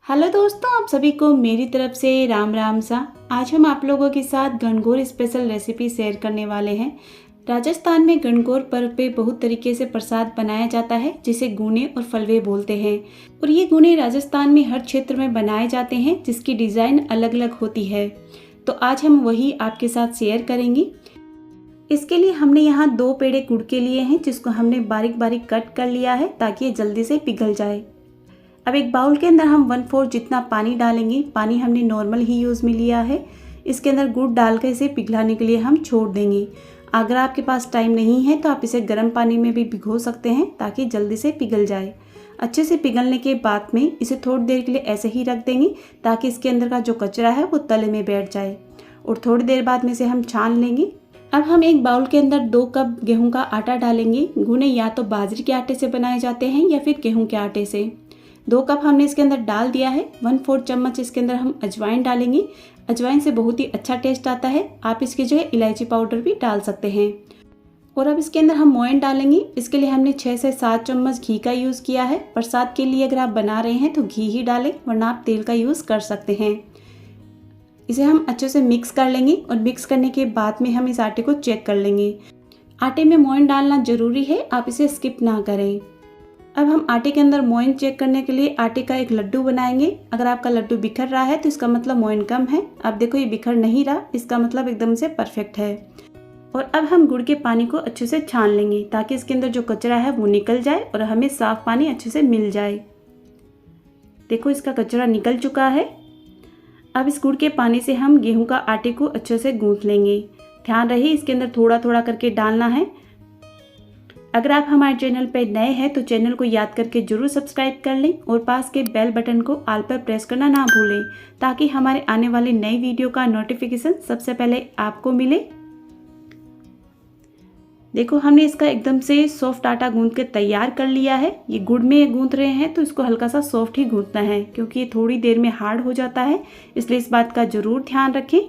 Hello दोस्तों, आप सभी को मेरी तरफ से राम राम सा। आज हम आप लोगों के साथ गणगौर स्पेशल रेसिपी शेयर करने वाले हैं। राजस्थान में गणगौर पर्व पे बहुत तरीके से प्रसाद बनाया जाता है, जिसे गुने और फलवे बोलते हैं। और ये गुने राजस्थान में हर क्षेत्र में बनाए जाते हैं, जिसकी डिज़ाइन अलग अलग होती है। तो आज हम वही आपके साथ शेयर करेंगे। इसके लिए हमने यहाँ 2 पेड़े गुड़ के लिए हैं, जिसको हमने बारीक बारीक कट कर लिया है ताकि ये जल्दी से पिघल जाए। अब एक बाउल के अंदर हम 1/4 जितना पानी डालेंगे। पानी हमने नॉर्मल ही यूज़ में लिया है। इसके अंदर गुड़ डालकर इसे पिघलाने के लिए हम छोड़ देंगे। अगर आपके पास टाइम नहीं है तो आप इसे गर्म पानी में भी भिगो सकते हैं ताकि जल्दी से पिघल जाए। अच्छे से पिघलने के बाद में इसे थोड़ी देर के लिए ऐसे ही रख देंगे ताकि इसके अंदर का जो कचरा है वो तले में बैठ जाए। और थोड़ी देर बाद में इसे हम छान लेंगे। अब हम एक बाउल के अंदर 2 कप गेहूँ का आटा डालेंगे। गुने या तो बाजरे के आटे से बनाए जाते हैं या फिर गेहूँ के आटे से। 2 कप हमने इसके अंदर डाल दिया है। 1/4 चम्मच इसके अंदर हम अजवाइन डालेंगे। अजवाइन से बहुत ही अच्छा टेस्ट आता है। आप इसके जो है इलायची पाउडर भी डाल सकते हैं। और अब इसके अंदर हम मोयन डालेंगे। इसके लिए हमने 6 से 7 चम्मच घी का यूज़ किया है। प्रसाद के लिए अगर आप बना रहे हैं तो घी ही डालें, वरना आप तेल का यूज़ कर सकते हैं। इसे हम अच्छे से मिक्स कर लेंगे और मिक्स करने के बाद में हम इस आटे को चेक कर लेंगे। आटे में मोयन डालना ज़रूरी है, आप इसे स्किप ना करें। अब हम आटे के अंदर मोयन चेक करने के लिए आटे का एक लड्डू बनाएंगे। अगर आपका लड्डू बिखर रहा है तो इसका मतलब मोयन कम है। अब देखो ये बिखर नहीं रहा, इसका मतलब एकदम से परफेक्ट है। और अब हम गुड़ के पानी को अच्छे से छान लेंगे ताकि इसके अंदर जो कचरा है वो निकल जाए और हमें साफ पानी अच्छे से मिल जाए। देखो इसका कचरा निकल चुका है। अब इस गुड़ के पानी से हम गेहूं का आटे को अच्छे से गूंथ लेंगे। ध्यान रहे इसके अंदर थोड़ा थोड़ा करके डालना है। अगर आप हमारे चैनल पर नए हैं तो चैनल को याद करके जरूर सब्सक्राइब कर लें और पास के बेल बटन को ऑल पर प्रेस करना ना भूलें ताकि हमारे आने वाले नई वीडियो का नोटिफिकेशन सबसे पहले आपको मिले। देखो हमने इसका एकदम से सॉफ्ट आटा गूंथ के तैयार कर लिया है। ये गुड़ में गूंथ रहे हैं तो इसको हल्का सा सॉफ्ट ही गूंथना है, क्योंकि ये थोड़ी देर में हार्ड हो जाता है, इसलिए इस बात का जरूर ध्यान रखें।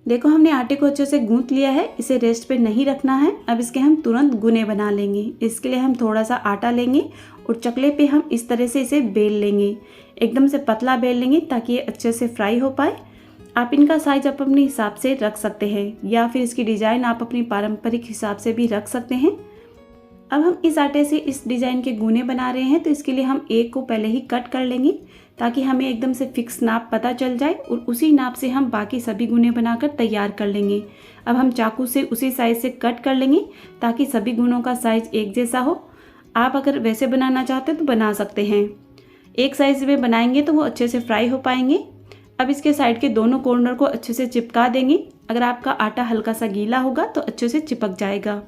देखो हमने आटे को अच्छे से गूंथ लिया है। इसे रेस्ट पे नहीं रखना है। अब इसके हम तुरंत गुने बना लेंगे। इसके लिए हम थोड़ा सा आटा लेंगे और चकले पे हम इस तरह से इसे बेल लेंगे। एकदम से पतला बेल लेंगे ताकि ये अच्छे से फ्राई हो पाए। आप इनका साइज आप अपने हिसाब से रख सकते हैं या फिर इसकी डिज़ाइन आप अपनी पारंपरिक हिसाब से भी रख सकते हैं। अब हम इस आटे से इस डिज़ाइन के गुने बना रहे हैं तो इसके लिए हम एक को पहले ही कट कर लेंगे ताकि हमें एकदम से फिक्स नाप पता चल जाए और उसी नाप से हम बाकी सभी गुने बनाकर तैयार कर लेंगे। अब हम चाकू से उसी साइज से कट कर लेंगे ताकि सभी गुनों का साइज एक जैसा हो। आप अगर वैसे बनाना चाहते हैं तो बना सकते हैं। एक साइज में बनाएंगे तो वो अच्छे से फ्राई हो पाएंगे। अब इसके साइड के दोनों कॉर्नर को अच्छे से चिपका देंगे। अगर आपका आटा हल्का सा गीला होगा तो अच्छे से चिपक जाएगा।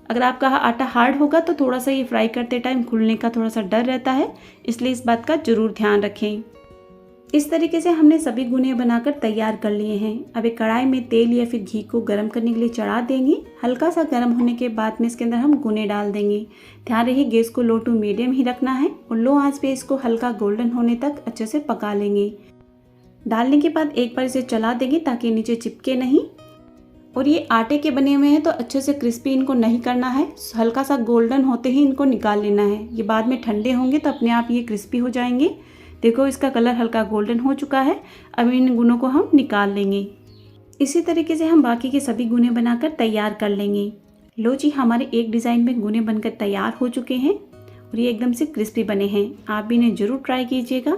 अगर आपका आटा हार्ड होगा तो थोड़ा सा ये फ्राई करते टाइम खुलने का थोड़ा सा डर रहता है, इसलिए इस बात का जरूर ध्यान रखें। इस तरीके से हमने सभी गुने बनाकर तैयार कर लिए हैं। अब एक कढ़ाई में तेल या फिर घी को गर्म करने के लिए चढ़ा देंगे। हल्का सा गर्म होने के बाद में इसके अंदर हम गुने डाल देंगे। ध्यान रहे गैस को लो टू मीडियम ही रखना है और लो आंच पे इसको हल्का गोल्डन होने तक अच्छे से पका लेंगे। डालने के बाद एक बार इसे चला देंगे ताकि नीचे चिपके नहीं। और ये आटे के बने हुए हैं तो अच्छे से क्रिस्पी इनको नहीं करना है। हल्का सा गोल्डन होते ही इनको निकाल लेना है। ये बाद में ठंडे होंगे तो अपने आप ये क्रिस्पी हो जाएंगे। देखो इसका कलर हल्का गोल्डन हो चुका है। अब इन गुनों को हम निकाल लेंगे। इसी तरीके से हम बाकी के सभी गुने बनाकर तैयार कर लेंगे। लो जी, हमारे एक डिज़ाइन में गुने बनकर तैयार हो चुके हैं और ये एकदम से क्रिस्पी बने हैं। आप भी इन्हें ज़रूर ट्राई कीजिएगा।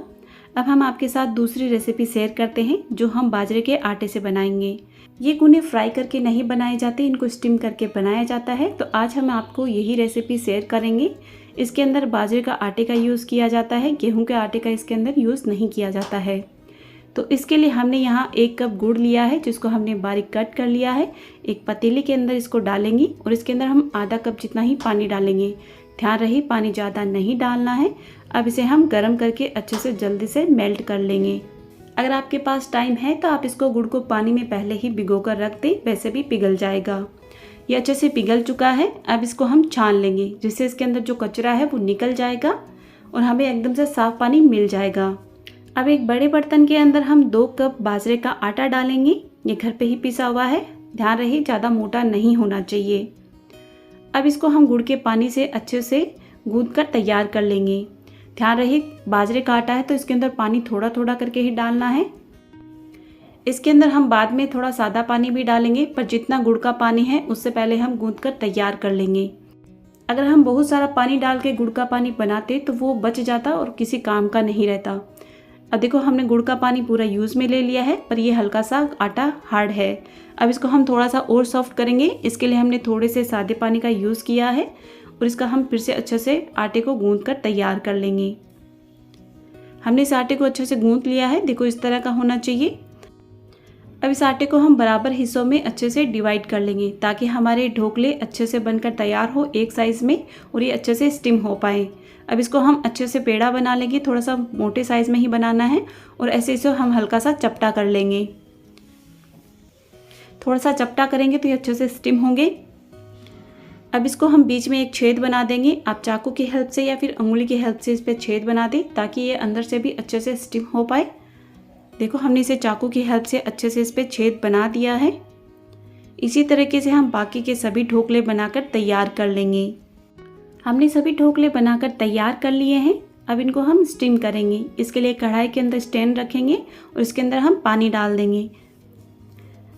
अब हम आपके साथ दूसरी रेसिपी शेयर करते हैं जो हम बाजरे के आटे से बनाएंगे। ये गुने फ्राई करके नहीं बनाए जाते, इनको स्टीम करके बनाया जाता है। तो आज हम आपको यही रेसिपी शेयर करेंगे। इसके अंदर बाजरे का आटे का यूज़ किया जाता है, गेहूं के आटे का इसके अंदर यूज़ नहीं किया जाता है। तो इसके लिए हमने यहाँ 1 कप गुड़ लिया है जिसको हमने बारीक कट कर लिया है। एक पतीले के अंदर इसको डालेंगे और इसके अंदर हम आधा कप जितना ही पानी डालेंगे। ध्यान रहे पानी ज़्यादा नहीं डालना है। अब इसे हम गर्म करके अच्छे से जल्दी से मेल्ट कर लेंगे। अगर आपके पास टाइम है तो आप इसको गुड़ को पानी में पहले ही भिगो कर रख दें, वैसे भी पिघल जाएगा। ये अच्छे से पिघल चुका है। अब इसको हम छान लेंगे जिससे इसके अंदर जो कचरा है वो निकल जाएगा और हमें एकदम से साफ पानी मिल जाएगा। अब एक बड़े बर्तन के अंदर हम 2 कप बाजरे का आटा डालेंगे। ये घर पे ही पिसा हुआ है। ध्यान रहे ज़्यादा मोटा नहीं होना चाहिए। अब इसको हम गुड़ के पानी से अच्छे से गूंथ कर तैयार कर लेंगे। ध्यान रहे बाजरे का आटा है तो इसके अंदर पानी थोड़ा थोड़ा करके ही डालना है। इसके अंदर हम बाद में थोड़ा सादा पानी भी डालेंगे, पर जितना गुड़ का पानी है उससे पहले हम गूंथ कर तैयार कर लेंगे। अगर हम बहुत सारा पानी डाल के गुड़ का पानी बनाते तो वो बच जाता और किसी काम का नहीं रहता। अब देखो हमने गुड़ का पानी पूरा यूज़ में ले लिया है, पर ये हल्का सा आटा हार्ड है। अब इसको हम थोड़ा सा और सॉफ्ट करेंगे। इसके लिए हमने थोड़े से सादे पानी का यूज़ किया है और इसका हम फिर से अच्छे से आटे को गूंथ कर तैयार कर लेंगे। हमने इस आटे को अच्छे से गूंथ लिया है, देखो इस तरह का होना चाहिए। अब इस आटे को हम बराबर हिस्सों में अच्छे से डिवाइड कर लेंगे ताकि हमारे ढोकले अच्छे से बनकर तैयार हो एक साइज़ में और ये अच्छे से स्टीम हो पाए। अब इसको हम अच्छे से पेड़ा बना लेंगे, थोड़ा सा मोटे साइज़ में ही बनाना है और ऐसे इसे हम हल्का सा चपटा कर लेंगे। थोड़ा सा चपटा करेंगे तो ये अच्छे से स्टीम होंगे। अब इसको हम बीच में एक छेद बना देंगे। आप चाकू की हेल्प से या फिर उंगली की हेल्प से इस पर छेद बना दें ताकि ये अंदर से भी अच्छे से स्टीम हो पाए। देखो हमने इसे चाकू की हेल्प से अच्छे से इस पर छेद बना दिया है। इसी तरीके से हम बाकी के सभी ढोकले बनाकर तैयार कर लेंगे। हमने सभी ढोकले बनाकर तैयार कर लिए हैं। अब इनको हम स्टीम करेंगे। इसके लिए कढ़ाई के अंदर स्टैंड रखेंगे और इसके अंदर हम पानी डाल देंगे।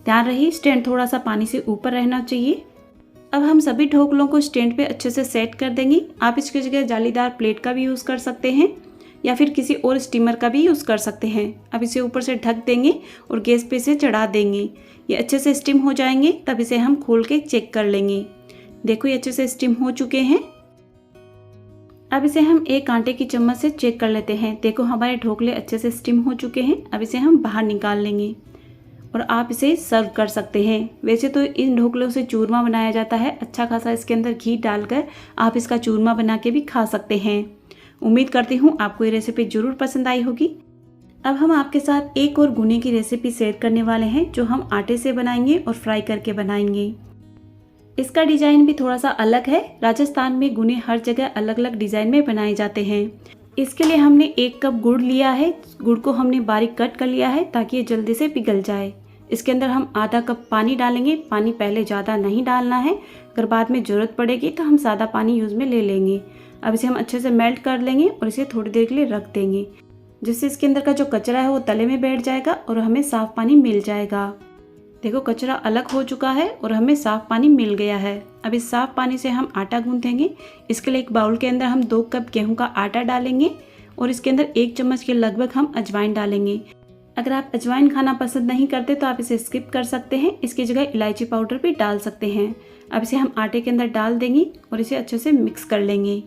ध्यान रहे स्टैंड थोड़ा सा पानी से ऊपर रहना चाहिए। अब हम सभी ढोकलों को स्टैंड पे अच्छे से सेट कर देंगे। आप इसकी जगह जालीदार प्लेट का भी यूज़ कर सकते हैं या फिर किसी और स्टीमर का भी यूज़ कर सकते हैं। अब इसे ऊपर से ढक देंगे और गैस पे इसे चढ़ा देंगे। ये अच्छे से स्टीम हो जाएंगे, तब इसे हम खोल के चेक कर लेंगे। देखो ये अच्छे से स्टीम हो चुके हैं। अब इसे हम एक आटे की चम्मच से चेक कर लेते हैं। देखो हमारे ढोकले अच्छे से स्टीम हो चुके हैं। अब इसे हम बाहर निकाल लेंगे और आप इसे सर्व कर सकते हैं। वैसे तो इन ढोकलों से चूरमा बनाया जाता है, अच्छा खासा इसके अंदर घी डालकर आप इसका चूरमा बना के भी खा सकते हैं। उम्मीद करती हूँ आपको ये रेसिपी ज़रूर पसंद आई होगी। अब हम आपके साथ एक और गुने की रेसिपी शेयर करने वाले हैं जो हम आटे से बनाएंगे और फ्राई करके बनाएंगे। इसका डिज़ाइन भी थोड़ा सा अलग है। राजस्थान में गुने हर जगह अलग अलग डिज़ाइन में बनाए जाते हैं। इसके लिए हमने 1 कप गुड़ लिया है। गुड़ को हमने बारीक कट कर लिया है ताकि ये जल्दी से पिघल जाए। इसके अंदर हम आधा कप पानी डालेंगे। पानी पहले ज़्यादा नहीं डालना है, अगर बाद में ज़रूरत पड़ेगी तो हम सादा पानी यूज़ में ले लेंगे। अब इसे हम अच्छे से मेल्ट कर लेंगे और इसे थोड़ी देर के लिए रख देंगे, जिससे इसके अंदर का जो कचरा है वो तले में बैठ जाएगा और हमें साफ़ पानी मिल जाएगा। देखो कचरा अलग हो चुका है और हमें साफ़ पानी मिल गया है। अब इस साफ़ पानी से हम आटा गूंथेंगे। इसके लिए एक बाउल के अंदर हम 2 कप गेहूँ का आटा डालेंगे और इसके अंदर 1 चम्मच के लगभग हम अजवाइन डालेंगे। अगर आप अजवाइन खाना पसंद नहीं करते तो आप इसे स्किप कर सकते हैं। इसकी जगह इलायची पाउडर भी डाल सकते हैं। अब इसे हम आटे के अंदर डाल देंगे और इसे अच्छे से मिक्स कर लेंगे।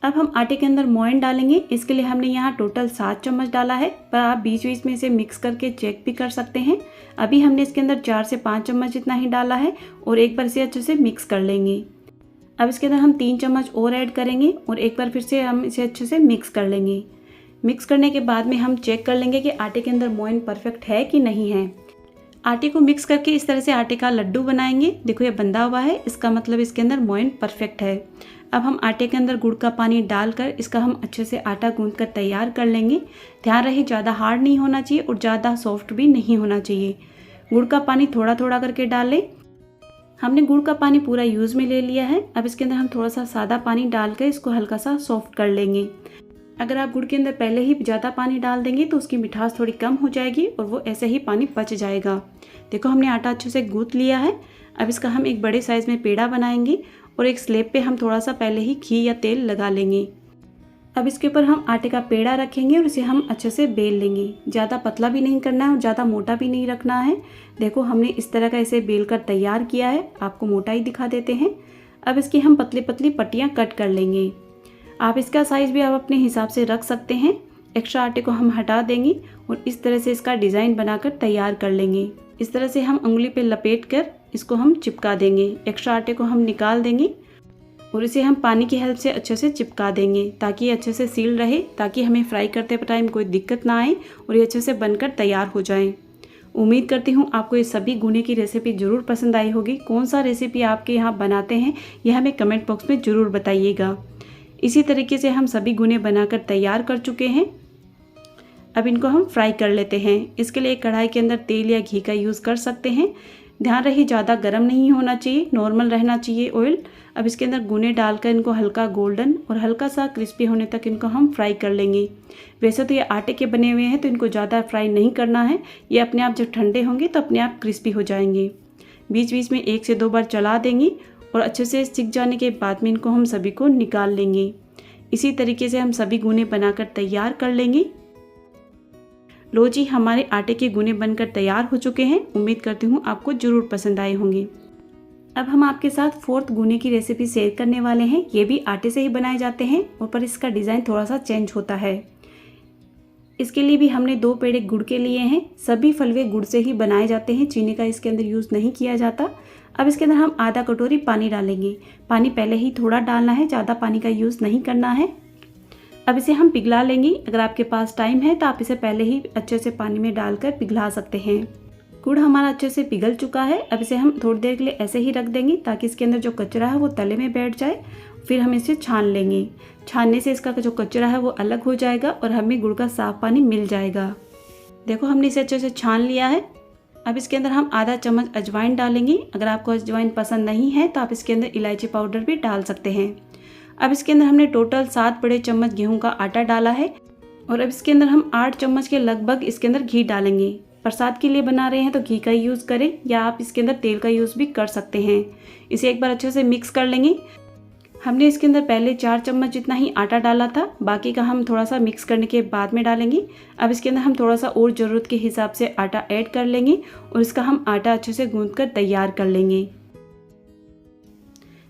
अब हम आटे के अंदर मोयन डालेंगे। इसके लिए हमने यहाँ टोटल 7 चम्मच डाला है, पर आप बीच बीच में इसे मिक्स करके चेक भी कर सकते हैं। अभी हमने इसके अंदर 4 से 5 चम्मच जितना ही डाला है और एक बार इसे अच्छे से मिक्स कर लेंगे। अब इसके अंदर हम 3 चम्मच और ऐड करेंगे और एक बार फिर से हम इसे अच्छे से मिक्स कर लेंगे। मिक्स करने के बाद में हम चेक कर लेंगे कि आटे के अंदर मोयन परफेक्ट है कि नहीं है। आटे को मिक्स करके इस तरह से आटे का लड्डू बनाएंगे। देखो ये बंधा हुआ है, इसका मतलब इसके अंदर मोयन परफेक्ट है। अब हम आटे के अंदर गुड़ का पानी डालकर इसका हम अच्छे से आटा गूंथ कर तैयार कर लेंगे। ध्यान रहे ज़्यादा हार्ड नहीं होना चाहिए और ज़्यादा सॉफ्ट भी नहीं होना चाहिए। गुड़ का पानी थोड़ा थोड़ा करके डालें। हमने गुड़ का पानी पूरा यूज़ में ले लिया है। अब इसके अंदर हम थोड़ा सा सादा पानी डालकर इसको हल्का सा सॉफ्ट कर लेंगे। अगर आप गुड़ के अंदर पहले ही ज़्यादा पानी डाल देंगे तो उसकी मिठास थोड़ी कम हो जाएगी और वो ऐसे ही पानी बच जाएगा। देखो हमने आटा अच्छे से गूंथ लिया है। अब इसका हम एक बड़े साइज़ में पेड़ा बनाएंगे और एक स्लेब पे हम थोड़ा सा पहले ही घी या तेल लगा लेंगे। अब इसके ऊपर हम आटे का पेड़ा रखेंगे और इसे हम अच्छे से बेल लेंगे। ज़्यादा पतला भी नहीं करना है और ज़्यादा मोटा भी नहीं रखना है। देखो हमने इस तरह का इसे बेल कर तैयार किया है। आपको मोटा ही दिखा देते हैं। अब इसकी हम पतली पतली पट्टियाँ कट कर लेंगे। आप इसका साइज़ भी आप अपने हिसाब से रख सकते हैं। एक्स्ट्रा आटे को हम हटा देंगे और इस तरह से इसका डिज़ाइन बनाकर तैयार कर लेंगे। इस तरह से हम उंगली पे लपेट कर इसको हम चिपका देंगे। एक्स्ट्रा आटे को हम निकाल देंगे और इसे हम पानी की हेल्प से अच्छे से चिपका देंगे ताकि ये अच्छे से सील रहे, ताकि हमें फ्राई करते टाइम कोई दिक्कत ना आए और ये अच्छे से बनकर तैयार हो जाएं। उम्मीद करती हूँ आपको ये सभी गुने की रेसिपी ज़रूर पसंद आई होगी। कौन सा रेसिपी आपके यहाँ बनाते हैं यह हमें कमेंट बॉक्स में ज़रूर बताइएगा। इसी तरीके से हम सभी गुने बनाकर तैयार कर चुके हैं। अब इनको हम फ्राई कर लेते हैं। इसके लिए कढ़ाई के अंदर तेल या घी का यूज़ कर सकते हैं। ध्यान रहे ज़्यादा गर्म नहीं होना चाहिए, नॉर्मल रहना चाहिए ऑयल। अब इसके अंदर गुने डालकर इनको हल्का गोल्डन और हल्का सा क्रिस्पी होने तक इनको हम फ्राई कर लेंगे। वैसे तो ये आटे के बने हुए हैं तो इनको ज़्यादा फ्राई नहीं करना है, ये अपने आप जब ठंडे होंगे तो अपने आप क्रिस्पी हो जाएंगे। बीच बीच में 1 से 2 बार चला देंगे और अच्छे से सिक जाने के बाद में इनको हम सभी को निकाल लेंगे। इसी तरीके से हम सभी गुने बनाकर तैयार कर लेंगे। लो जी, हमारे आटे के गुने बनकर तैयार हो चुके हैं। उम्मीद करती हूँ आपको ज़रूर पसंद आए होंगे। अब हम आपके साथ 4th गुने की रेसिपी शेयर करने वाले हैं। ये भी आटे से ही बनाए जाते हैं और पर इसका डिज़ाइन थोड़ा सा चेंज होता है। इसके लिए भी हमने 2 पेड़े गुड़ के लिए हैं। सभी फलवे गुड़ से ही बनाए जाते हैं, चीनी का इसके अंदर यूज़ नहीं किया जाता। अब इसके अंदर हम आधा कटोरी पानी डालेंगे। पानी पहले ही थोड़ा डालना है, ज़्यादा पानी का यूज़ नहीं करना है। अब इसे हम पिघला लेंगे। अगर आपके पास टाइम है तो आप इसे पहले ही अच्छे से पानी में डालकर पिघला सकते हैं। गुड़ हमारा अच्छे से पिघल चुका है। अब इसे हम थोड़ी देर के लिए ऐसे ही रख देंगे ताकि इसके अंदर जो कचरा है वो तले में बैठ जाए। फिर हम इसे छान लेंगे। छानने से इसका जो कचरा है वो अलग हो जाएगा और हमें गुड़ का साफ पानी मिल जाएगा। देखो, हमने इसे अच्छे से छान लिया है। अब इसके अंदर हम आधा चम्मच अजवाइन डालेंगे। अगर आपको अजवाइन पसंद नहीं है तो आप इसके अंदर इलायची पाउडर भी डाल सकते हैं। अब इसके अंदर हमने टोटल 7 बड़े चम्मच गेहूं का आटा डाला है और अब इसके अंदर हम 8 चम्मच के लगभग इसके अंदर घी डालेंगे। प्रसाद के लिए बना रहे हैं तो घी का यूज़ करें या आप इसके अंदर तेल का यूज़ भी कर सकते हैं। इसे एक बार अच्छे से मिक्स कर लेंगे। हमने इसके अंदर पहले 4 चम्मच जितना ही आटा डाला था, बाकी का हम थोड़ा सा मिक्स करने के बाद में डालेंगे। अब इसके अंदर हम थोड़ा सा और ज़रूरत के हिसाब से आटा ऐड कर लेंगे और इसका हम आटा अच्छे से गूंथ कर तैयार कर लेंगे।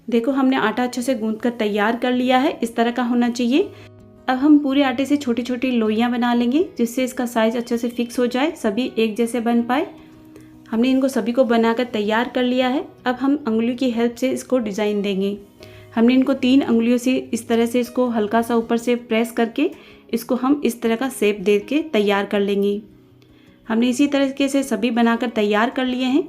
देखो, हमने आटा अच्छे से गूंथ कर तैयार कर लिया है, इस तरह का होना चाहिए। अब हम पूरे आटे से छोटी छोटी लोइयां बना लेंगे जिससे इसका साइज़ अच्छे से फिक्स हो जाए, सभी एक जैसे बन पाए। हमने इनको सभी को बनाकर तैयार कर लिया है। अब हम अंगुलियों की हेल्प से इसको डिज़ाइन देंगे। हमने इनको 3 अंगुलियों से इस तरह से इसको हल्का सा ऊपर से प्रेस करके इसको हम इस तरह का शेप दे के तैयार कर लेंगे। हमने इसी तरीके से सभी बनाकर तैयार कर लिए हैं।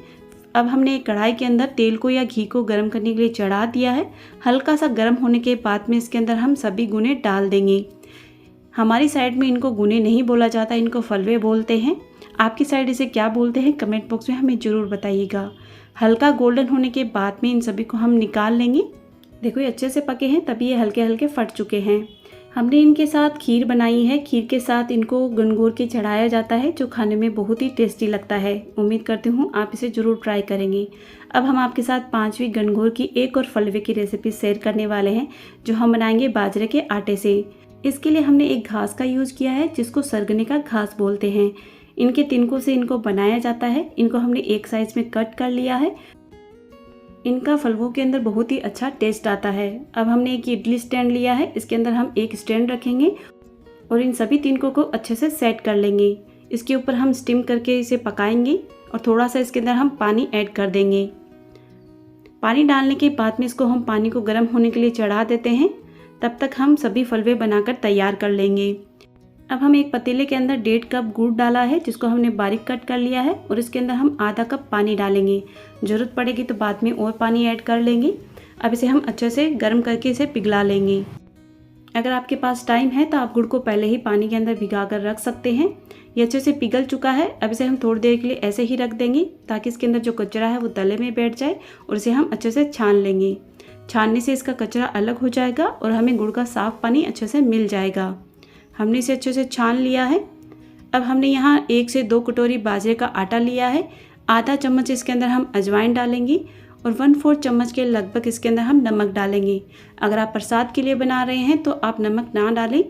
अब हमने एक कढ़ाई के अंदर तेल को या घी को गर्म करने के लिए चढ़ा दिया है। हल्का सा गर्म होने के बाद में इसके अंदर हम सभी गुने डाल देंगे। हमारी साइड में इनको गुने नहीं बोला जाता, इनको फलवे बोलते हैं। आपकी साइड इसे क्या बोलते हैं कमेंट बॉक्स में हमें ज़रूर बताइएगा। हल्का गोल्डन होने के बाद में इन सभी को हम निकाल लेंगे। देखो, ये अच्छे से पके हैं तभी ये हल्के हल्के फट चुके हैं। हमने इनके साथ खीर बनाई है। खीर के साथ इनको गनगौर के चढ़ाया जाता है जो खाने में बहुत ही टेस्टी लगता है। उम्मीद करती हूँ आप इसे ज़रूर ट्राई करेंगे। अब हम आपके साथ 5वीं गनगौर की एक और फलवे की रेसिपी शेयर करने वाले हैं जो हम बनाएंगे बाजरे के आटे से। इसके लिए हमने एक घास का यूज़ किया है जिसको सरगने का घास बोलते हैं। इनके तिनकों से इनको बनाया जाता है। इनको हमने एक साइज में कट कर लिया है। इनका फलवों के अंदर बहुत ही अच्छा टेस्ट आता है। अब हमने एक इडली स्टैंड लिया है, इसके अंदर हम एक स्टैंड रखेंगे और इन सभी तिनकों को अच्छे से सेट कर लेंगे। इसके ऊपर हम स्टीम करके इसे पकाएंगे और थोड़ा सा इसके अंदर हम पानी ऐड कर देंगे। पानी डालने के बाद में इसको हम पानी को गर्म होने के लिए चढ़ा देते हैं। तब तक हम सभी फलवे बनाकर तैयार कर लेंगे। अब हम एक पतीले के अंदर 1.5 कप गुड़ डाला है जिसको हमने बारीक कट कर लिया है और इसके अंदर हम आधा कप पानी डालेंगे। ज़रूरत पड़ेगी तो बाद में और पानी ऐड कर लेंगे। अब इसे हम अच्छे से गर्म करके इसे पिघला लेंगे। अगर आपके पास टाइम है तो आप गुड़ को पहले ही पानी के अंदर भिगा कर रख सकते हैं। ये अच्छे से पिघल चुका है। अब इसे हम थोड़ी देर के लिए ऐसे ही रख देंगे ताकि इसके अंदर जो कचरा है वो तले में बैठ जाए और इसे हम अच्छे से छान लेंगे। छानने से इसका कचरा अलग हो जाएगा और हमें गुड़ का साफ पानी अच्छे से मिल जाएगा। हमने इसे अच्छे से छान लिया है। अब हमने यहाँ 1 से 2 कटोरी बाजरे का आटा लिया है। आधा चम्मच इसके अंदर हम अजवाइन डालेंगे और 1/4 चम्मच के लगभग इसके अंदर हम नमक डालेंगे। अगर आप प्रसाद के लिए बना रहे हैं तो आप नमक ना डालें।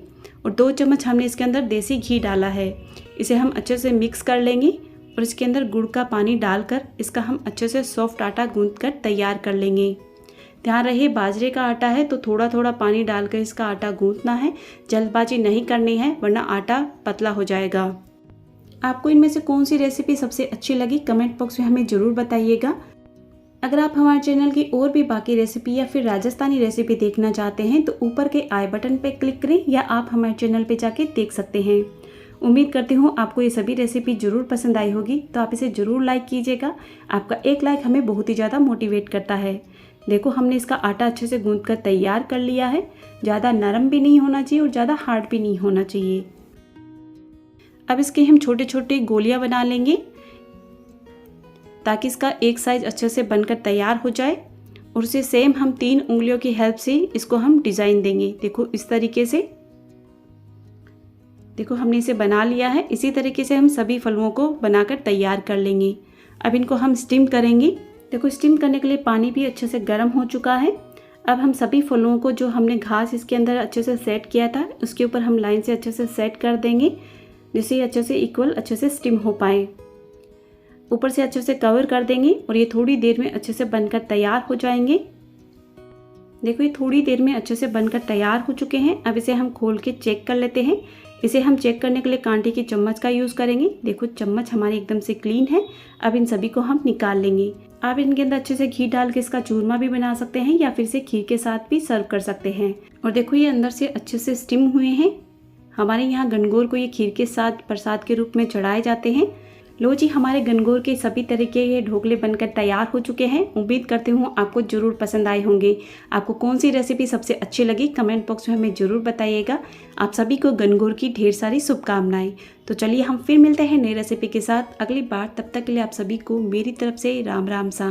और 2 चम्मच हमने इसके अंदर देसी घी डाला है। इसे हम अच्छे से मिक्स कर लेंगे और इसके अंदर गुड़ का पानी डालकर इसका हम अच्छे से सॉफ्ट आटा गूंथ कर तैयार कर लेंगे। ध्यान रहे बाजरे का आटा है तो थोड़ा थोड़ा पानी डालकर इसका आटा गूंथना है, जल्दबाजी नहीं करनी है वरना आटा पतला हो जाएगा। आपको इनमें से कौन सी रेसिपी सबसे अच्छी लगी कमेंट बॉक्स में हमें ज़रूर बताइएगा। अगर आप हमारे चैनल की और भी बाकी रेसिपी या फिर राजस्थानी रेसिपी देखना चाहते हैं तो ऊपर के आई बटन पर क्लिक करें या आप हमारे चैनल पर जाके देख सकते हैं। उम्मीद करती हूँ आपको ये सभी रेसिपी ज़रूर पसंद आई होगी, तो आप इसे ज़रूर लाइक कीजिएगा। आपका एक लाइक हमें बहुत ही ज़्यादा मोटिवेट करता है। देखो, हमने इसका आटा अच्छे से गूंथ कर तैयार कर लिया है। ज़्यादा नरम भी नहीं होना चाहिए और ज़्यादा हार्ड भी नहीं होना चाहिए। अब इसके हम छोटे छोटे गोलियां बना लेंगे ताकि इसका एक साइज अच्छे से बनकर तैयार हो जाए। और उसे सेम हम 3 उंगलियों की हेल्प से इसको हम डिज़ाइन देंगे। देखो इस तरीके से, देखो हमने इसे बना लिया है। इसी तरीके से हम सभी फलों को बनाकर तैयार कर लेंगे। अब इनको हम स्टीम करेंगे। देखो स्टीम करने के लिए पानी भी अच्छे से गर्म हो चुका है। अब हम सभी फलों को जो हमने घास इसके अंदर अच्छे से सेट किया था उसके ऊपर हम लाइन से अच्छे से सेट कर देंगे, जिससे ये अच्छे से इक्वल अच्छे से स्टीम हो पाए। ऊपर से अच्छे से कवर कर देंगे और ये थोड़ी देर में अच्छे से बनकर तैयार हो जाएंगे। देखो ये थोड़ी देर में अच्छे से बनकर तैयार हो चुके हैं। अब इसे हम खोल के चेक कर लेते हैं। इसे हम चेक करने के लिए कांटे की चम्मच का यूज़ करेंगे। देखो चम्मच हमारी एकदम से क्लीन है। अब इन सभी को हम निकाल लेंगे। आप इनके अंदर अच्छे से घी डाल के इसका चूरमा भी बना सकते हैं या फिर इसे खीर के साथ भी सर्व कर सकते हैं। और देखो ये अंदर से अच्छे से स्टीम हुए हैं। हमारे यहाँ गणगौर को ये खीर के साथ प्रसाद के रूप में चढ़ाए जाते हैं। लो जी, हमारे गणगौर के सभी तरीके के ढोकले बनकर तैयार हो चुके हैं। उम्मीद करती हूँ आपको ज़रूर पसंद आए होंगे। आपको कौन सी रेसिपी सबसे अच्छी लगी कमेंट बॉक्स में हमें ज़रूर बताइएगा। आप सभी को गणगौर की ढेर सारी शुभकामनाएं। तो चलिए हम फिर मिलते हैं नई रेसिपी के साथ अगली बार। तब तक के लिए आप सभी को मेरी तरफ से राम राम सा।